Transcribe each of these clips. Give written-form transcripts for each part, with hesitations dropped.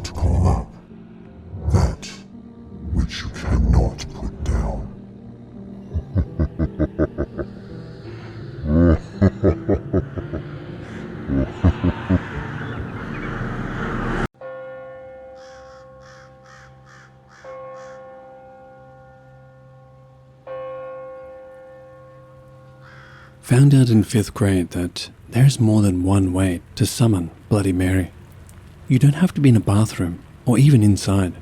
cannot call up, that which you cannot put down. Found out in 5th grade that there's more than one way to summon Bloody Mary. You don't have to be in a bathroom or even inside.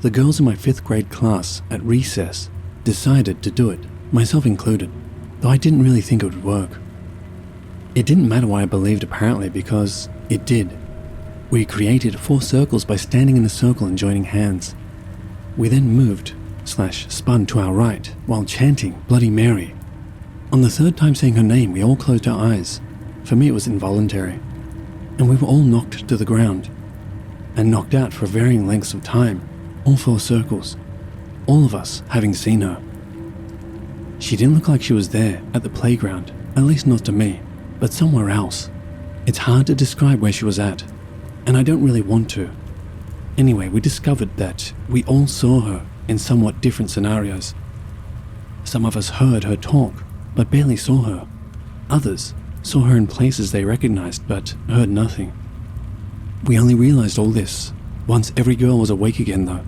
The girls in my 5th grade class at recess decided to do it, myself included, though I didn't really think it would work. It didn't matter what I believed apparently, because it did. We created 4 circles by standing in a circle and joining hands. We then moved/spun to our right while chanting Bloody Mary. On the 3rd time saying her name, we all closed our eyes. For me, it was involuntary. And we were all knocked to the ground. And knocked out for varying lengths of time, all 4 circles. All of us having seen her. She didn't look like she was there at the playground, at least not to me, but somewhere else. It's hard to describe where she was at, and I don't really want to. Anyway, we discovered that we all saw her in somewhat different scenarios. Some of us heard her talk, but barely saw her. Others saw her in places they recognized, but heard nothing. We only realized all this once every girl was awake again, though.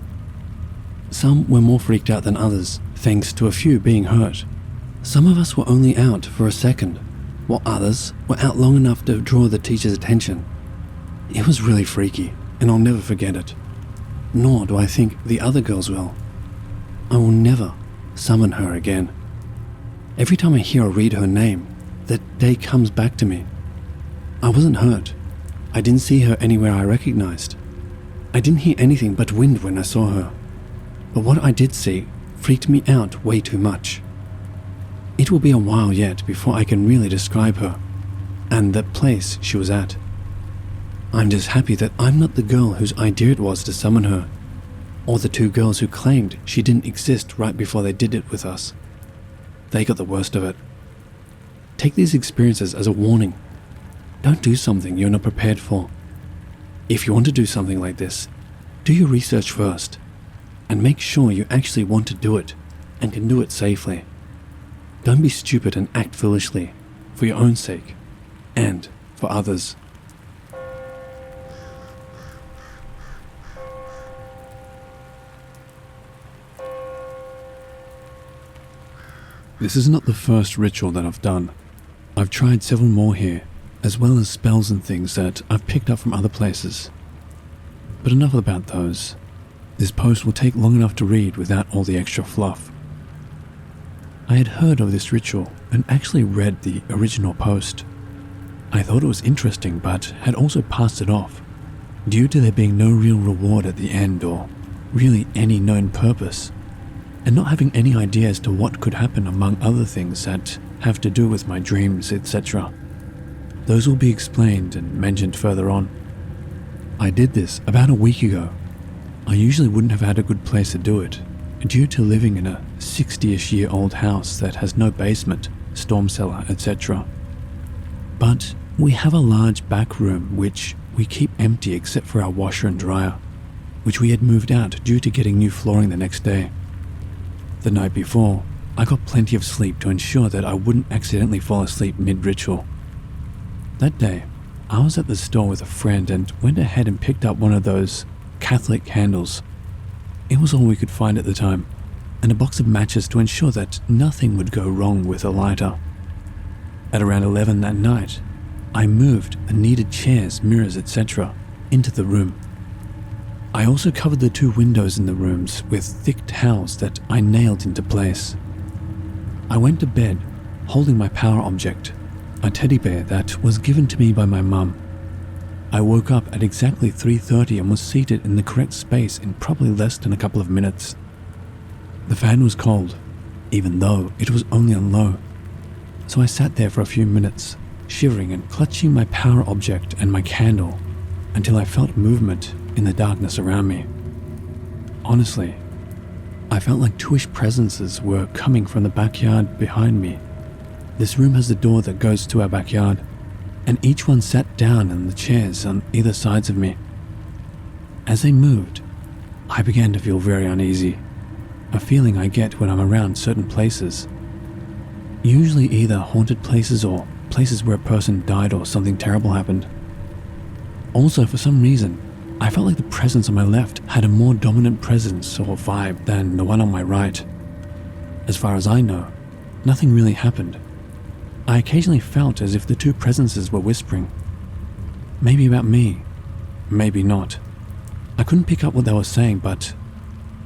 Some were more freaked out than others, thanks to a few being hurt. Some of us were only out for a second, while others were out long enough to draw the teacher's attention. It was really freaky, and I'll never forget it. Nor do I think the other girls will. I will never summon her again. Every time I hear or read her name, that day comes back to me. I wasn't hurt. I didn't see her anywhere I recognized. I didn't hear anything but wind when I saw her. But what I did see freaked me out way too much. It will be a while yet before I can really describe her, and the place she was at. I'm just happy that I'm not the girl whose idea it was to summon her, or the 2 girls who claimed she didn't exist right before they did it with us. They got the worst of it. Take these experiences as a warning. Don't do something you're not prepared for. If you want to do something like this, do your research first, and make sure you actually want to do it, and can do it safely. Don't be stupid and act foolishly, for your own sake, and for others. This is not the first ritual that I've done. I've tried several more here, as well as spells and things that I've picked up from other places. But enough about those. This post will take long enough to read without all the extra fluff. I had heard of this ritual and actually read the original post. I thought it was interesting, but had also passed it off, due to there being no real reward at the end or really any known purpose, and not having any idea as to what could happen among other things that have to do with my dreams, etc. Those will be explained and mentioned further on. I did this about a week ago. I usually wouldn't have had a good place to do it, due to living in a 60-ish year old house that has no basement, storm cellar, etc. But we have a large back room which we keep empty except for our washer and dryer, which we had moved out due to getting new flooring the next day. The night before, I got plenty of sleep to ensure that I wouldn't accidentally fall asleep mid-ritual. That day, I was at the store with a friend and went ahead and picked up one of those Catholic candles. It was all we could find at the time, and a box of matches to ensure that nothing would go wrong with a lighter. At around 11 that night, I moved the needed chairs, mirrors, etc. into the room. I also covered the 2 windows in the rooms with thick towels that I nailed into place. I went to bed holding my power object, a teddy bear that was given to me by my mum. I woke up at exactly 3:30 and was seated in the correct space in probably less than a couple of minutes. The fan was cold, even though it was only on low, so I sat there for a few minutes, shivering and clutching my power object and my candle until I felt movement in the darkness around me. Honestly, I felt like 2-ish presences were coming from the backyard behind me. This room has a door that goes to our backyard, and each one sat down in the chairs on either sides of me. as they moved, I began to feel very uneasy, a feeling I get when I'm around certain places. Usually either haunted places or places where a person died or something terrible happened. Also, for some reason, I felt like the presence on my left had a more dominant presence or vibe than the one on my right. As far as I know, nothing really happened. I occasionally felt as if the two presences were whispering. Maybe about me, maybe not. I couldn't pick up what they were saying, but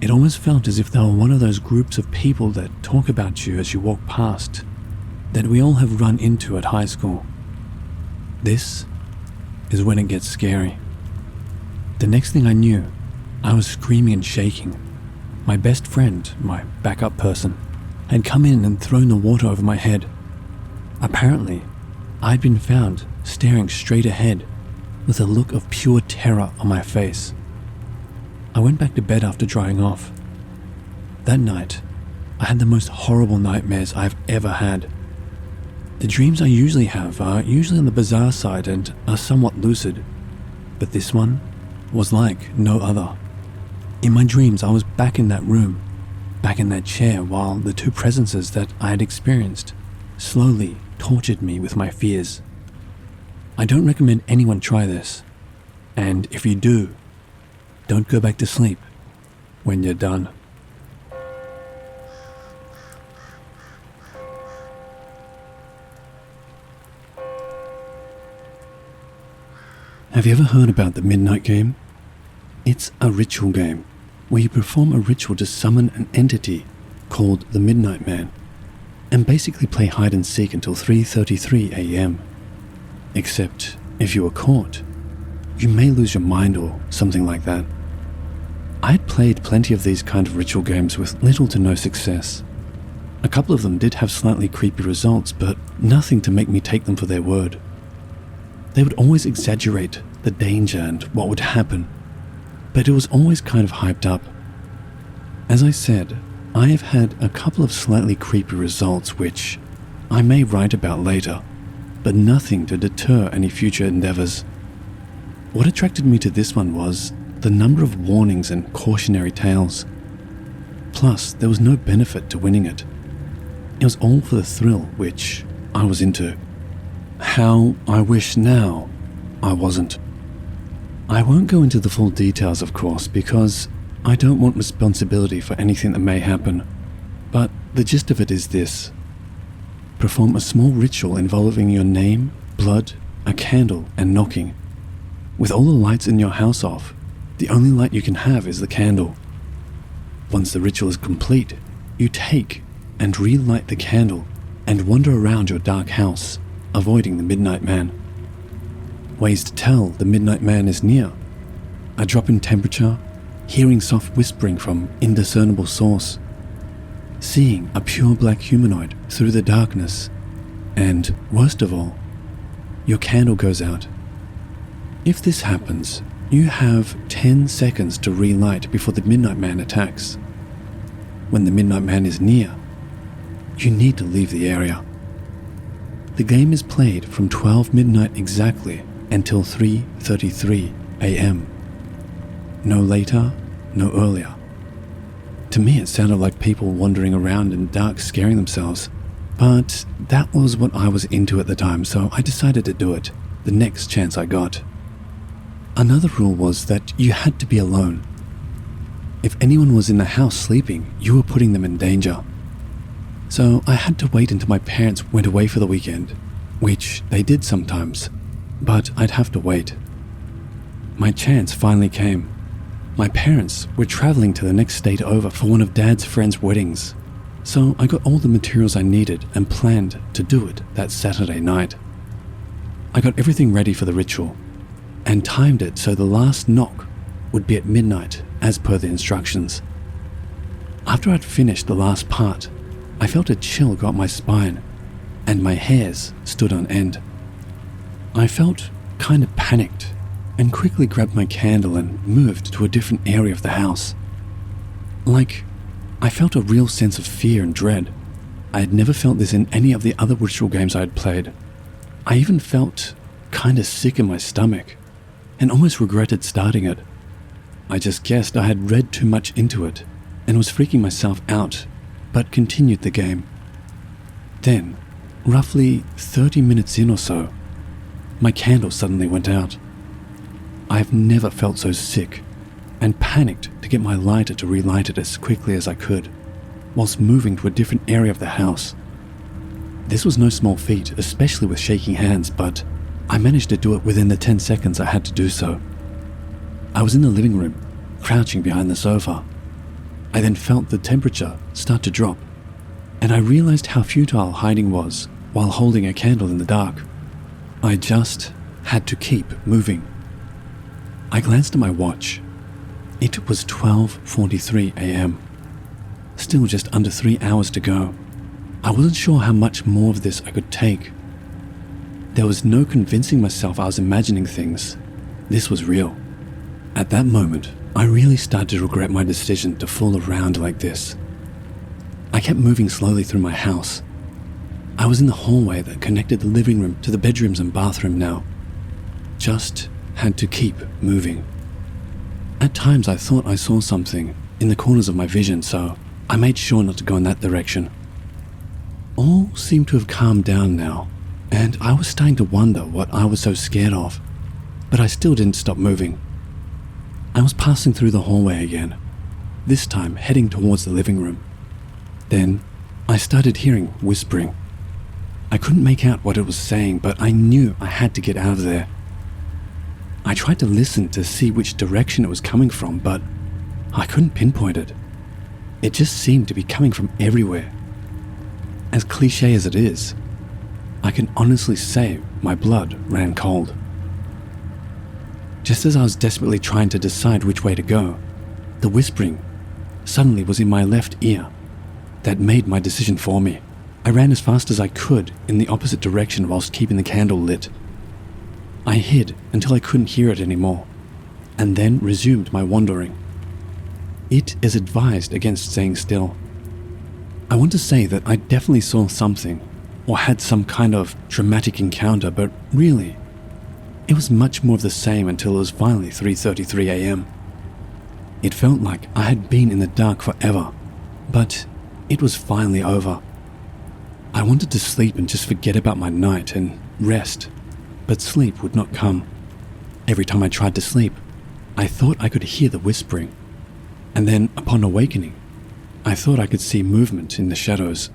it almost felt as if they were one of those groups of people that talk about you as you walk past, that we all have run into at high school. This is when it gets scary. The next thing I knew, I was screaming and shaking. My best friend, my backup person, had come in and thrown the water over my head. Apparently, I'd been found staring straight ahead with a look of pure terror on my face. I went back to bed after drying off. That night, I had the most horrible nightmares I've ever had. The dreams I usually have are usually on the bizarre side and are somewhat lucid, but this one was like no other. In my dreams, I was back in that room, back in that chair, while the two presences that I had experienced slowly tortured me with my fears. I don't recommend anyone try this, and if you do, don't go back to sleep when you're done. Have you ever heard about the Midnight Game? It's a ritual game where you perform a ritual to summon an entity called the Midnight Man and basically play hide and seek until 3:33 a.m. Except if you are caught, you may lose your mind or something like that. I had played plenty of these kind of ritual games with little to no success. A couple of them did have slightly creepy results, but nothing to make me take them for their word. They would always exaggerate the danger and what would happen, but it was always kind of hyped up. As I said, I have had a couple of slightly creepy results which I may write about later, but nothing to deter any future endeavors. What attracted me to this one was the number of warnings and cautionary tales. Plus, there was no benefit to winning it. It was all for the thrill, which I was into. How I wish now I wasn't. I won't go into the full details, of course, because I don't want responsibility for anything that may happen, but the gist of it is this. Perform a small ritual involving your name, blood, a candle, and knocking. With all the lights in your house off, the only light you can have is the candle. Once the ritual is complete, you take and relight the candle and wander around your dark house, avoiding the Midnight Man. Ways to tell the Midnight Man is near: a drop in temperature, hearing soft whispering from indiscernible source, seeing a pure black humanoid through the darkness, and, worst of all, your candle goes out. If this happens, you have 10 seconds to relight before the Midnight Man attacks. When the Midnight Man is near, you need to leave the area. The game is played from 12 midnight exactly until 3:33 a.m. No later, no earlier. To me, it sounded like people wandering around in the dark scaring themselves, but that was what I was into at the time, so I decided to do it the next chance I got. Another rule was that you had to be alone. If anyone was in the house sleeping, you were putting them in danger. So I had to wait until my parents went away for the weekend, which they did sometimes, but I'd have to wait. My chance finally came. My parents were traveling to the next state over for one of Dad's friends' weddings, so I got all the materials I needed and planned to do it that Saturday night. I got everything ready for the ritual and timed it so the last knock would be at midnight as per the instructions. After I'd finished the last part, I felt a chill go up my spine and my hairs stood on end. I felt kind of panicked and quickly grabbed my candle and moved to a different area of the house. Like, I felt a real sense of fear and dread. I had never felt this in any of the other ritual games I had played. I even felt kind of sick in my stomach and almost regretted starting it. I just guessed I had read too much into it and was freaking myself out, but continued the game. Then, roughly 30 minutes in or so, my candle suddenly went out. I have never felt so sick and panicked to get my lighter to relight it as quickly as I could, whilst moving to a different area of the house. This was no small feat, especially with shaking hands, but I managed to do it within the 10 seconds I had to do so. I was in the living room, crouching behind the sofa. I then felt the temperature start to drop, and I realized how futile hiding was while holding a candle in the dark. I just had to keep moving. I glanced at my watch. It was 12:43 a.m. Still just under 3 hours to go. I wasn't sure how much more of this I could take. There was no convincing myself I was imagining things. This was real. At that moment, I really started to regret my decision to fool around like this. I kept moving slowly through my house. I was in the hallway that connected the living room to the bedrooms and bathroom now. Just had to keep moving. At times I thought I saw something in the corners of my vision, so I made sure not to go in that direction. All seemed to have calmed down now, and I was starting to wonder what I was so scared of, but I still didn't stop moving. I was passing through the hallway again, this time heading towards the living room. Then I started hearing whispering. I couldn't make out what it was saying, but I knew I had to get out of there. I tried to listen to see which direction it was coming from, but I couldn't pinpoint it. It just seemed to be coming from everywhere. As cliche as it is, I can honestly say my blood ran cold. Just as I was desperately trying to decide which way to go, the whispering suddenly was in my left ear. That made my decision for me. I ran as fast as I could in the opposite direction whilst keeping the candle lit. I hid until I couldn't hear it anymore, and then resumed my wandering. It is advised against staying still. I want to say that I definitely saw something, or had some kind of dramatic encounter, but really, it was much more of the same until it was finally 3:33 a.m. It felt like I had been in the dark forever, but it was finally over. I wanted to sleep and just forget about my night and rest, but sleep would not come. Every time I tried to sleep, I thought I could hear the whispering, and then upon awakening, I thought I could see movement in the shadows.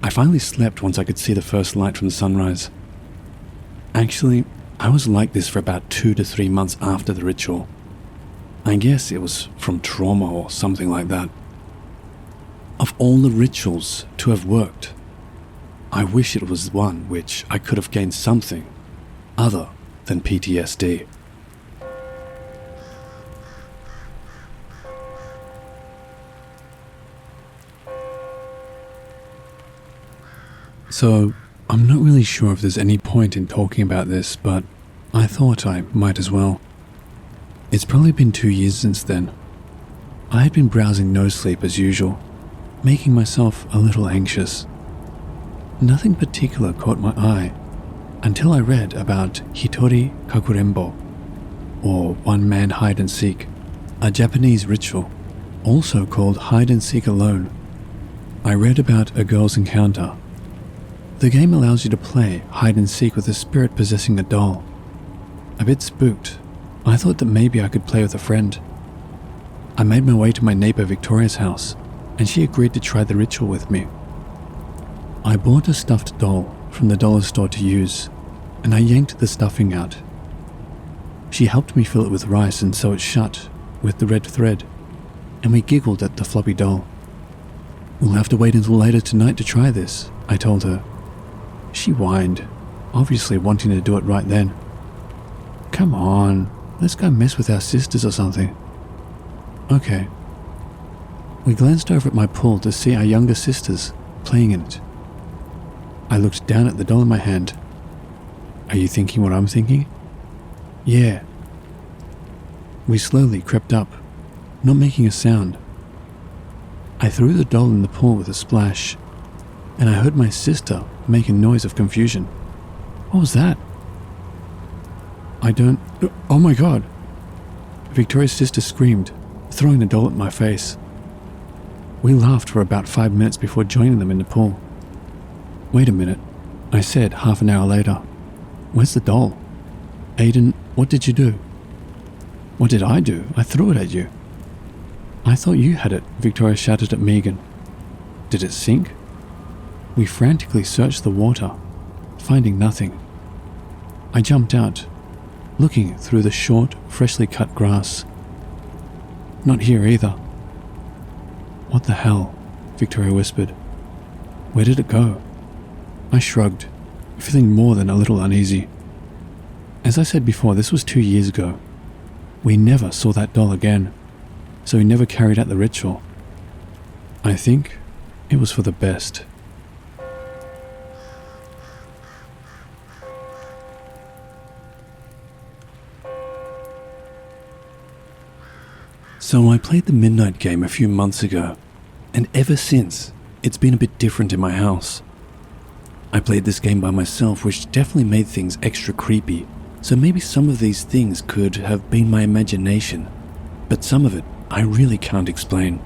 I finally slept once I could see the first light from the sunrise. Actually, I was like this for about 2 to 3 months after the ritual. I guess it was from trauma or something like that. Of all the rituals to have worked, I wish it was one which I could have gained something other than PTSD. So, I'm not really sure if there's any point in talking about this, but I thought I might as well. It's probably been 2 years since then. I had been browsing no sleep as usual, making myself a little anxious. Nothing particular caught my eye until I read about Hitori Kakurembo, or one-man hide-and-seek, a Japanese ritual, also called hide-and-seek alone. I read about a girl's encounter. The game allows you to play hide-and-seek with a spirit possessing a doll. A bit spooked, I thought that maybe I could play with a friend. I made my way to my neighbor Victoria's house, and she agreed to try the ritual with me. I bought a stuffed doll from the dollar store to use, and I yanked the stuffing out. She helped me fill it with rice and sew it shut with the red thread, and we giggled at the floppy doll. "We'll have to wait until later tonight to try this," I told her. She whined, obviously wanting to do it right then. "Come on, let's go mess with our sisters or something." Okay. We glanced over at my pool to see our younger sisters playing in it. I looked down at the doll in my hand. Are you thinking what I'm thinking? Yeah. We slowly crept up, not making a sound. I threw the doll in the pool with a splash, and I heard my sister make a noise of confusion. What was that? Oh my god. Victoria's sister screamed, throwing the doll at my face. We laughed for about 5 minutes before joining them in the pool. "Wait a minute," I said half an hour later. "Where's the doll? Aiden, what did you do?" "What did I do? I threw it at you." "I thought you had it," Victoria shouted at Megan. "Did it sink?" We frantically searched the water, finding nothing. I jumped out, looking through the short, freshly cut grass. "Not here either." "What the hell?" Victoria whispered. "Where did it go?" I shrugged, feeling more than a little uneasy. As I said before, this was 2 years ago. We never saw that doll again, so we never carried out the ritual. I think it was for the best. So I played the midnight game a few months ago, and ever since, it's been a bit different in my house. I played this game by myself, which definitely made things extra creepy, so maybe some of these things could have been my imagination, but some of it I really can't explain.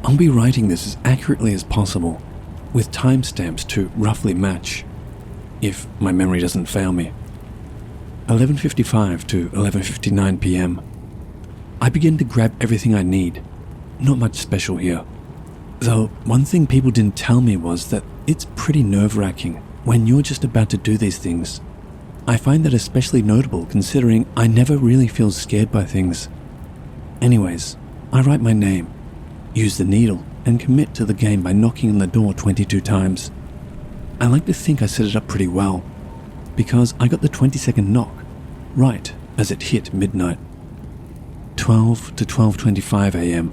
I'll be writing this as accurately as possible, with timestamps to roughly match, if my memory doesn't fail me. 11:55 to 11:59 p.m. I begin to grab everything I need. Not much special here. Though one thing people didn't tell me was that it's pretty nerve-wracking when you're just about to do these things. I find that especially notable considering I never really feel scared by things. Anyways, I write my name, use the needle, and commit to the game by knocking on the door 22 times. I like to think I set it up pretty well, because I got the 20-second knock right as it hit midnight. 12 to 12:25 a.m.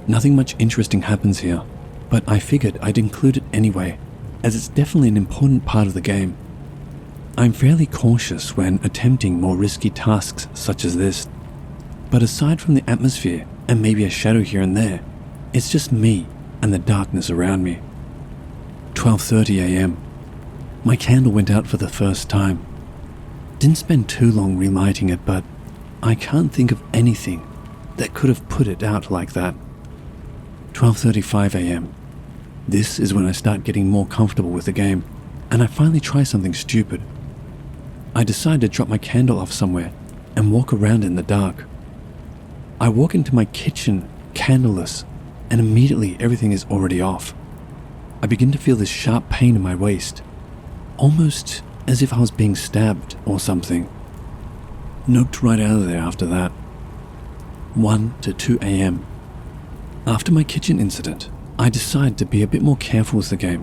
Nothing much interesting happens here, but I figured I'd include it anyway, as it's definitely an important part of the game. I'm fairly cautious when attempting more risky tasks such as this, but aside from the atmosphere and maybe a shadow here and there, it's just me and the darkness around me. 12:30 a.m. My candle went out for the first time. Didn't spend too long relighting it, but I can't think of anything that could have put it out like that. 12:35 a.m. This is when I start getting more comfortable with the game, and I finally try something stupid. I decide to drop my candle off somewhere and walk around in the dark. I walk into my kitchen, candleless, and immediately everything is already off. I begin to feel this sharp pain in my waist, almost as if I was being stabbed or something. Noped right out of there after that. 1 to 2 a.m. After my kitchen incident, I decide to be a bit more careful with the game,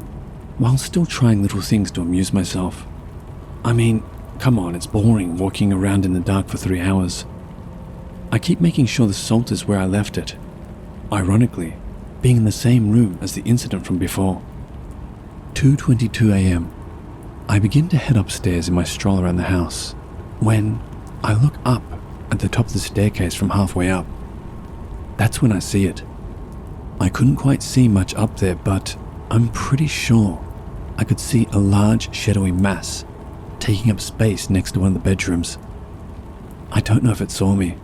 while still trying little things to amuse myself. I mean, come on, it's boring walking around in the dark for 3 hours. I keep making sure the salt is where I left it, ironically, being in the same room as the incident from before. 2:22 a.m. I begin to head upstairs in my stroll around the house, when I look up at the top of the staircase from halfway up. That's when I see it. I couldn't quite see much up there, but I'm pretty sure I could see a large shadowy mass taking up space next to one of the bedrooms. I don't know if it saw me,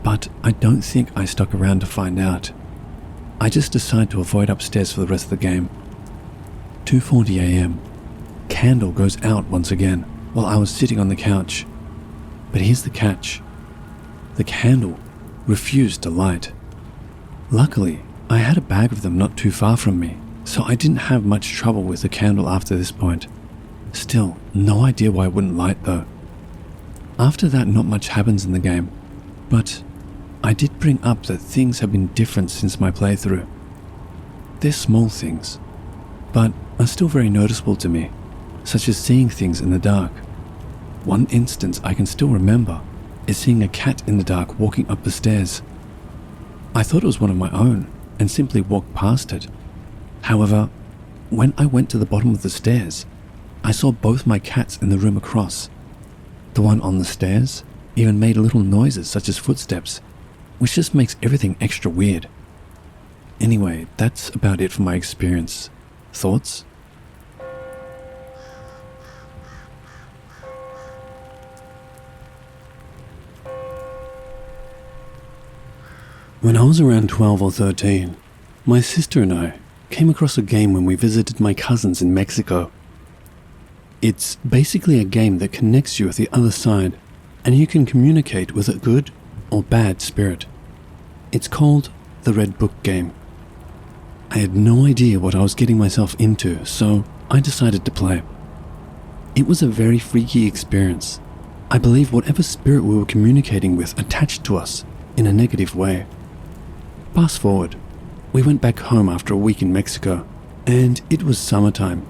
but I don't think I stuck around to find out. I just decide to avoid upstairs for the rest of the game. 2:40 a.m. Candle goes out once again while I was sitting on the couch. But here's the catch. The candle refused to light. Luckily, I had a bag of them not too far from me, so I didn't have much trouble with the candle after this point. Still, no idea why it wouldn't light though. After that, not much happens in the game, but I did bring up that things have been different since my playthrough. They're small things, but are still very noticeable to me, such as seeing things in the dark. One instance I can still remember is seeing a cat in the dark walking up the stairs. I thought it was one of my own and simply walked past it. However, when I went to the bottom of the stairs, I saw both my cats in the room across. The one on the stairs even made little noises such as footsteps, which just makes everything extra weird. Anyway, that's about it for my experience. Thoughts? When I was around 12 or 13, my sister and I came across a game when we visited my cousins in Mexico. It's basically a game that connects you with the other side, and you can communicate with a good or bad spirit. It's called the Red Book game. I had no idea what I was getting myself into, so I decided to play. It was a very freaky experience. I believe whatever spirit we were communicating with attached to us in a negative way. Fast forward, we went back home after a week in Mexico, and it was summertime.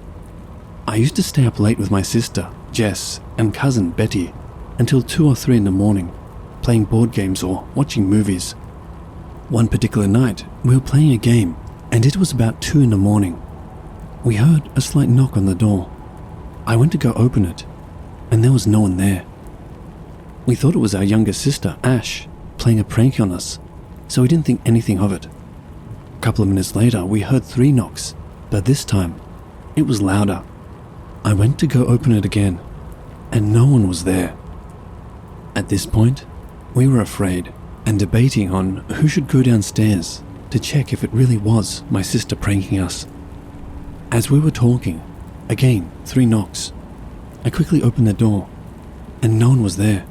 I used to stay up late with my sister, Jess, and cousin, Betty, until 2 or 3 in the morning, playing board games or watching movies. One particular night, we were playing a game, and it was about 2 in the morning. We heard a slight knock on the door. I went to go open it, and there was no one there. We thought it was our younger sister, Ash, playing a prank on us, so we didn't think anything of it. A couple of minutes later, we heard 3 knocks, but this time, it was louder. I went to go open it again, and no one was there. At this point, we were afraid and debating on who should go downstairs to check if it really was my sister pranking us. As we were talking, again, 3 knocks. I quickly opened the door, and no one was there.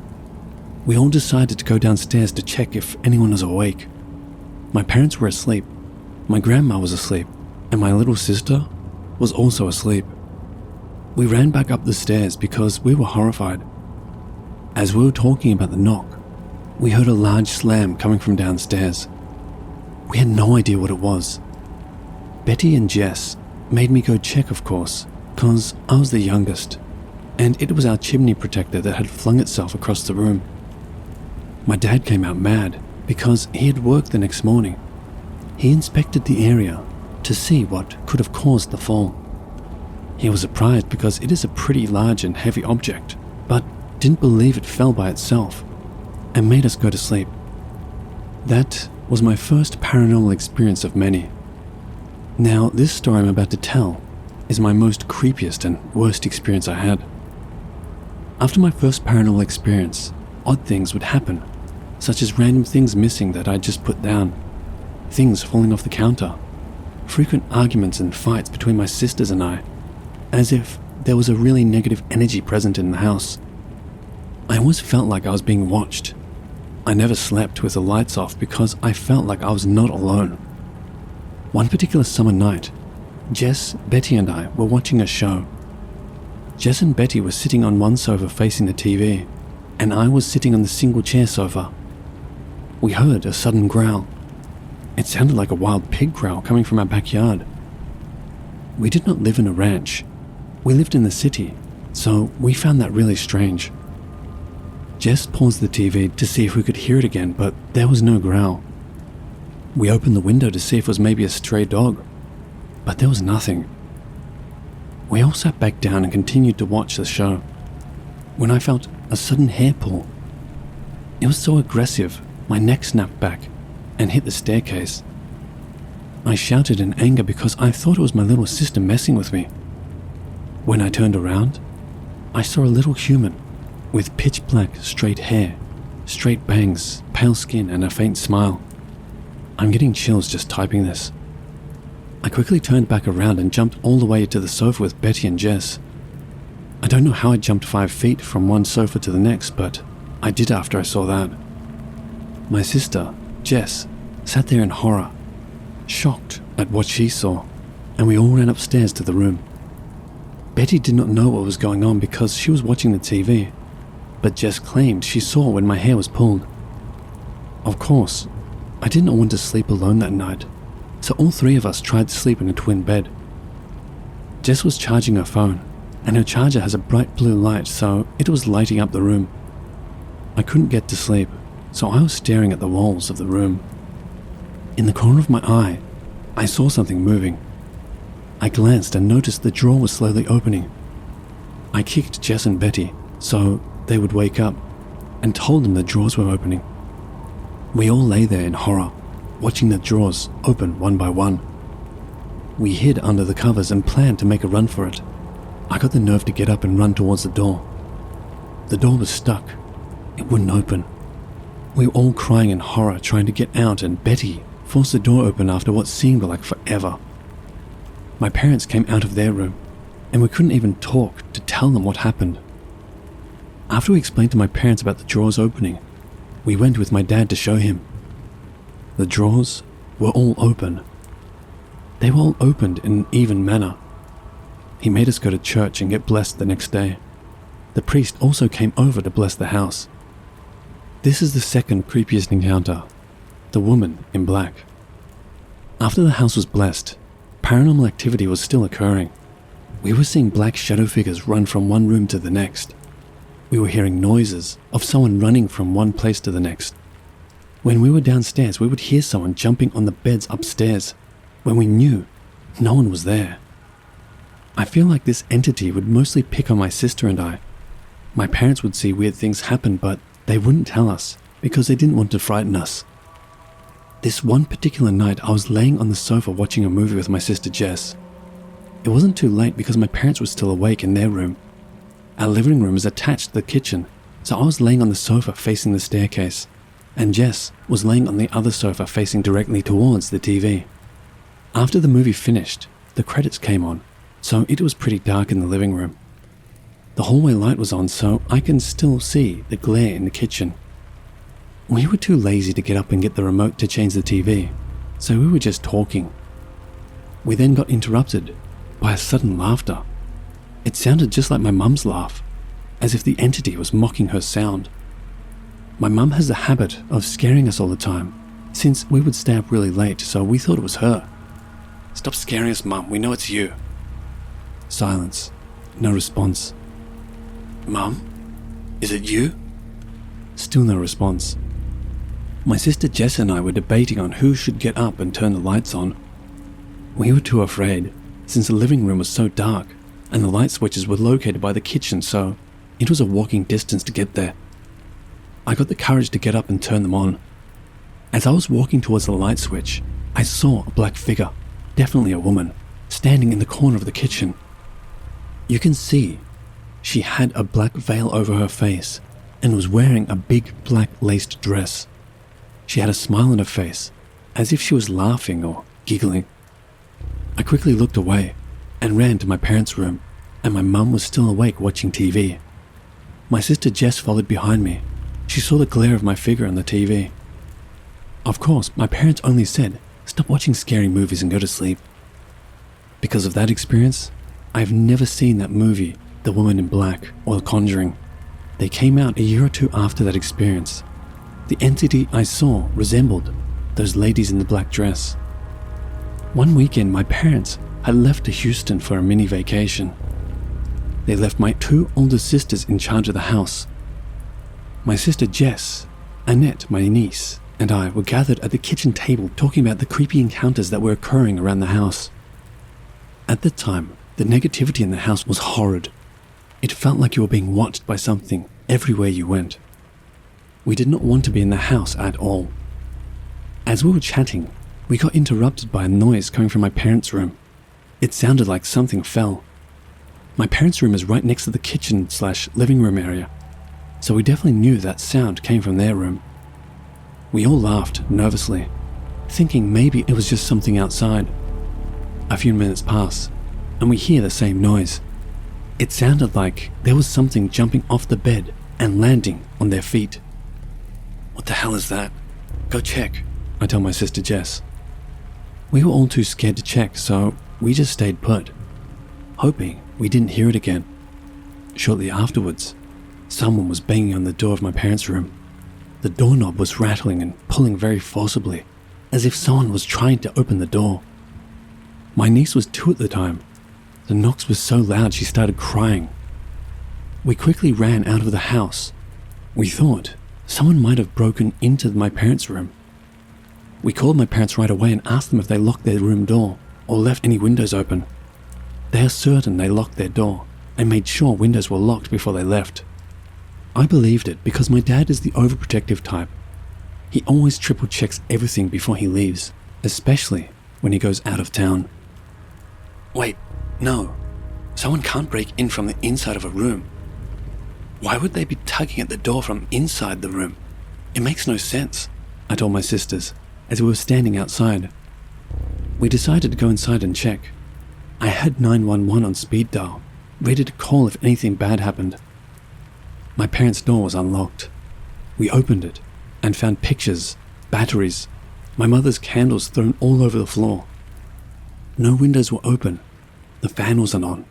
We all decided to go downstairs to check if anyone was awake. My parents were asleep, my grandma was asleep, and my little sister was also asleep. We ran back up the stairs because we were horrified. As we were talking about the knock, we heard a large slam coming from downstairs. We had no idea what it was. Betty and Jess made me go check, of course, because I was the youngest, and it was our chimney protector that had flung itself across the room. My dad came out mad because he had work the next morning. He inspected the area to see what could have caused the fall. He was surprised because it is a pretty large and heavy object, but didn't believe it fell by itself and made us go to sleep. That was my first paranormal experience of many. Now, this story I'm about to tell is my most creepiest and worst experience I had. After my first paranormal experience, odd things would happen, such as random things missing that I'd just put down, things falling off the counter, frequent arguments and fights between my sisters and I, as if there was a really negative energy present in the house. I always felt like I was being watched. I never slept with the lights off because I felt like I was not alone. One particular summer night, Jess, Betty and I were watching a show. Jess and Betty were sitting on one sofa facing the TV, and I was sitting on the single chair sofa. We heard a sudden growl. It sounded like a wild pig growl coming from our backyard. We did not live in a ranch. We lived in the city, so we found that really strange. Jess paused the TV to see if we could hear it again, but there was no growl. We opened the window to see if it was maybe a stray dog, but there was nothing. We all sat back down and continued to watch the show, when I felt a sudden hair pull. It was so aggressive, my neck snapped back and hit the staircase. I shouted in anger because I thought it was my little sister messing with me. When I turned around, I saw a little human with pitch black straight hair, straight bangs, pale skin and a faint smile. I'm getting chills just typing this. I quickly turned back around and jumped all the way to the sofa with Betty and Jess. I don't know how I jumped 5 feet from one sofa to the next, but I did after I saw that. My sister, Jess, sat there in horror, shocked at what she saw, and we all ran upstairs to the room. Betty did not know what was going on because she was watching the TV, but Jess claimed she saw when my hair was pulled. Of course, I did not want to sleep alone that night, so all 3 of us tried to sleep in a twin bed. Jess was charging her phone, and her charger has a bright blue light, so it was lighting up the room. I couldn't get to sleep, so I was staring at the walls of the room. In the corner of my eye, I saw something moving. I glanced and noticed the drawer was slowly opening. I kicked Jess and Betty so they would wake up and told them the drawers were opening. We all lay there in horror, watching the drawers open one by one. We hid under the covers and planned to make a run for it. I got the nerve to get up and run towards the door. The door was stuck. It wouldn't open. We were all crying in horror trying to get out, and Betty forced the door open after what seemed like forever. My parents came out of their room, and we couldn't even talk to tell them what happened. After we explained to my parents about the drawers opening, we went with my dad to show him. The drawers were all open. They were all opened in an even manner. He made us go to church and get blessed the next day. The priest also came over to bless the house. This is the second creepiest encounter, the woman in black. After the house was blessed, paranormal activity was still occurring. We were seeing black shadow figures run from one room to the next. We were hearing noises of someone running from one place to the next. When we were downstairs, we would hear someone jumping on the beds upstairs when we knew no one was there. I feel like this entity would mostly pick on my sister and I. My parents would see weird things happen, but they wouldn't tell us because they didn't want to frighten us. This one particular night, I was laying on the sofa watching a movie with my sister Jess. It wasn't too late because my parents were still awake in their room. Our living room is attached to the kitchen, so I was laying on the sofa facing the staircase, and Jess was laying on the other sofa facing directly towards the TV. After the movie finished, the credits came on, so it was pretty dark in the living room. The hallway light was on, so I can still see the glare in the kitchen. We were too lazy to get up and get the remote to change the TV, so we were just talking. We then got interrupted by a sudden laughter. It sounded just like my mum's laugh, as if the entity was mocking her sound. My mum has a habit of scaring us all the time, since we would stay up really late, so we thought it was her. "Stop scaring us, Mum, we know it's you." Silence. No response. "Mum, is it you?" Still no response. My sister Jess and I were debating on who should get up and turn the lights on. We were too afraid, since the living room was so dark, and the light switches were located by the kitchen, so it was a walking distance to get there. I got the courage to get up and turn them on. As I was walking towards the light switch, I saw a black figure, definitely a woman, standing in the corner of the kitchen. You can see she had a black veil over her face and was wearing a big black laced dress. She had a smile on her face, as if she was laughing or giggling. I quickly looked away and ran to my parents' room, and my mum was still awake watching TV. My sister Jess followed behind me. She saw the glare of my figure on the TV. Of course, my parents only said, "Stop watching scary movies and go to sleep." Because of that experience, I've never seen that movie, The Woman in Black or The Conjuring. They came out a year or two after that experience. The entity I saw resembled those ladies in the black dress. One weekend, my parents had left to Houston for a mini vacation. They left my two older sisters in charge of the house. My sister Jess, Annette, my niece, and I were gathered at the kitchen table talking about the creepy encounters that were occurring around the house. At the time, the negativity in the house was horrid. It felt like you were being watched by something everywhere you went. We did not want to be in the house at all. As we were chatting, we got interrupted by a noise coming from my parents' room. It sounded like something fell. My parents' room is right next to the kitchen/living room area, so we definitely knew that sound came from their room. We all laughed nervously, thinking maybe it was just something outside. A few minutes pass, and we hear the same noise. It sounded like there was something jumping off the bed and landing on their feet. "What the hell is that? Go check," I tell my sister Jess. We were all too scared to check, so we just stayed put, hoping we didn't hear it again. Shortly afterwards, someone was banging on the door of my parents' room. The doorknob was rattling and pulling very forcibly, as if someone was trying to open the door. My niece was 2 at the time. The knocks were so loud she started crying. We quickly ran out of the house. We thought someone might have broken into my parents' room. We called my parents right away and asked them if they locked their room door or left any windows open. They are certain they locked their door and made sure windows were locked before they left. I believed it because my dad is the overprotective type. He always triple checks everything before he leaves, especially when he goes out of town. Wait, no. Someone can't break in from the inside of a room. Why would they be tugging at the door from inside the room? It makes no sense, I told my sisters as we were standing outside. We decided to go inside and check. I had 911 on speed dial, ready to call if anything bad happened. My parents' door was unlocked. We opened it and found pictures, batteries, my mother's candles thrown all over the floor. No windows were open. The fan wasn't on.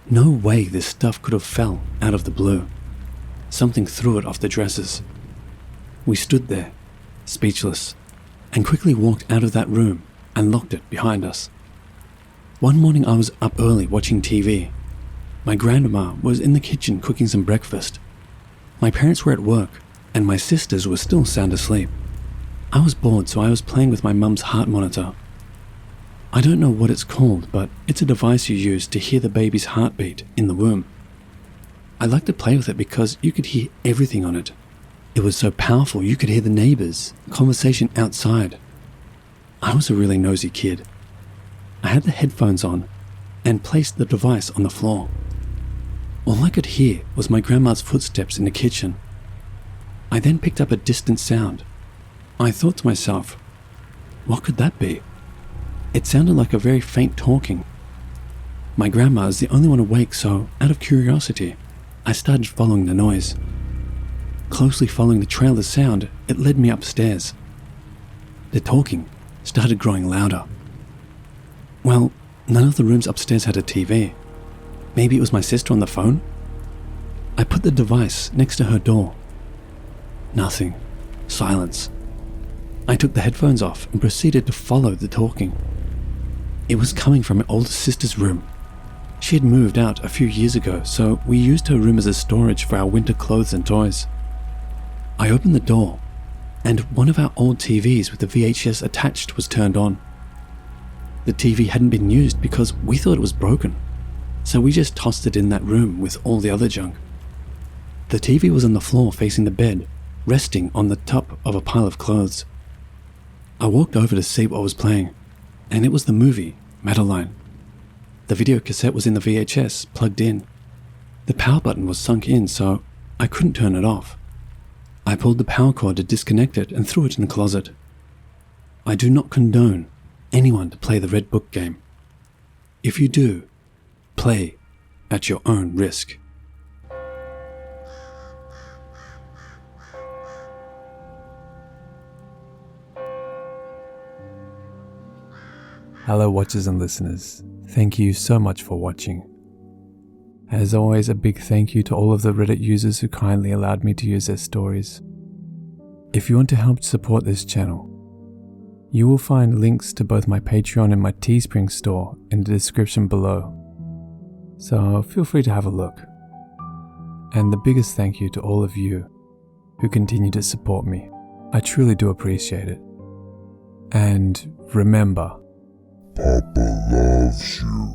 No way this stuff could have fell out of the blue. Something threw it off the dressers. We stood there, speechless, and quickly walked out of that room and locked it behind us. One morning I was up early watching TV. My grandma was in the kitchen cooking some breakfast. My parents were at work, and my sisters were still sound asleep. I was bored, so I was playing with my mum's heart monitor. I don't know what it's called, but it's a device you use to hear the baby's heartbeat in the womb. I liked to play with it because you could hear everything on it. It was so powerful you could hear the neighbors, conversation outside. I was a really nosy kid. I had the headphones on and placed the device on the floor. All I could hear was my grandma's footsteps in the kitchen. I then picked up a distant sound. I thought to myself, what could that be? It sounded like a very faint talking. My grandma is the only one awake, so out of curiosity, I started following the noise. Closely following the trail of sound, it led me upstairs. The talking started growing louder. Well, none of the rooms upstairs had a TV. Maybe it was my sister on the phone? I put the device next to her door. Nothing. Silence. I took the headphones off and proceeded to follow the talking. It was coming from my older sister's room. She had moved out a few years ago, so we used her room as a storage for our winter clothes and toys. I opened the door, and one of our old TVs with the VHS attached was turned on. The TV hadn't been used because we thought it was broken, so we just tossed it in that room with all the other junk. The TV was on the floor facing the bed, resting on the top of a pile of clothes. I walked over to see what was playing, and it was the movie, Madeline. The video cassette was in the VHS, plugged in. The power button was sunk in, so I couldn't turn it off. I pulled the power cord to disconnect it and threw it in the closet. I do not condone anyone to play the Red Book game. If you do, play at your own risk. Hello watchers and listeners, thank you so much for watching. As always, a big thank you to all of the Reddit users who kindly allowed me to use their stories. If you want to help support this channel, you will find links to both my Patreon and my Teespring store in the description below, so feel free to have a look. And the biggest thank you to all of you who continue to support me. I truly do appreciate it. And remember, Papa loves you.